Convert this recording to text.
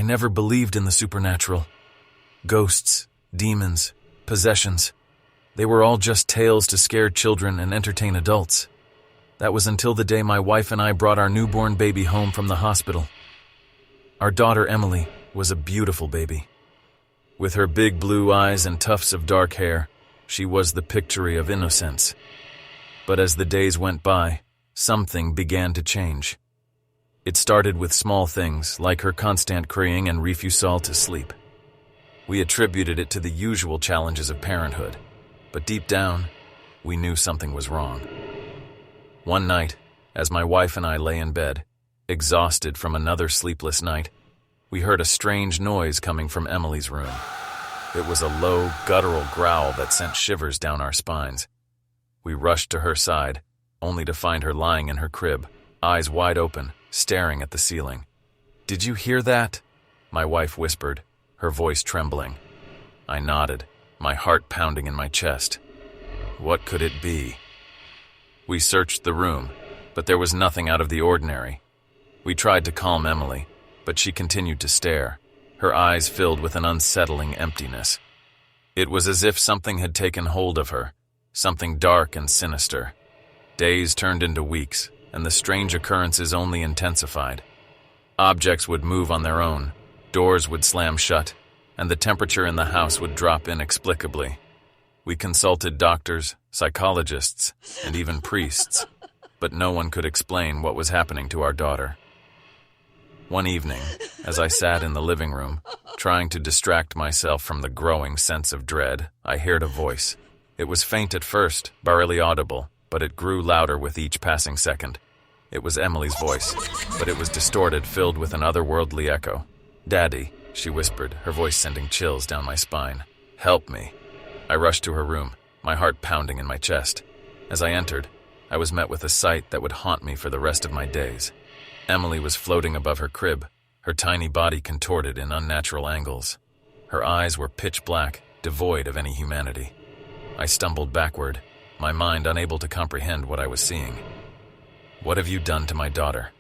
never believed in the supernatural. Ghosts, demons, possessions. They were all just tales to scare children and entertain adults. That was until the day my wife and I brought our newborn baby home from the hospital. Our daughter Emily was a beautiful baby. With her big blue eyes and tufts of dark hair, she was the picture of innocence. But as the days went by, something began to change. It started with small things like her constant crying and refusal to sleep. We attributed it to the usual challenges of parenthood, but deep down, we knew something was wrong. One night, as my wife and I lay in bed, exhausted from another sleepless night, we heard a strange noise coming from Emily's room. It was a low, guttural growl that sent shivers down our spines. We rushed to her side, only to find her lying in her crib, eyes wide open, staring at the ceiling. "Did you hear that?" my wife whispered, her voice trembling. I nodded, my heart pounding in my chest. What could it be? We searched the room, but there was nothing out of the ordinary. We tried to calm Emily, but she continued to stare, her eyes filled with an unsettling emptiness. It was as if something had taken hold of her, something dark and sinister. Days turned into weeks, and the strange occurrences only intensified. Objects would move on their own, doors would slam shut, and the temperature in the house would drop inexplicably. We consulted doctors, psychologists, and even priests, but no one could explain what was happening to our daughter. One evening, as I sat in the living room, trying to distract myself from the growing sense of dread, I heard a voice. It was faint at first, barely audible, but it grew louder with each passing second. It was Emily's voice, but it was distorted, filled with an otherworldly echo. "Daddy," she whispered, her voice sending chills down my spine. "Help me." I rushed to her room, my heart pounding in my chest. As I entered, I was met with a sight that would haunt me for the rest of my days. Emily was floating above her crib, her tiny body contorted in unnatural angles. Her eyes were pitch black, devoid of any humanity. I stumbled backward, my mind unable to comprehend what I was seeing. "What have you done to my daughter?"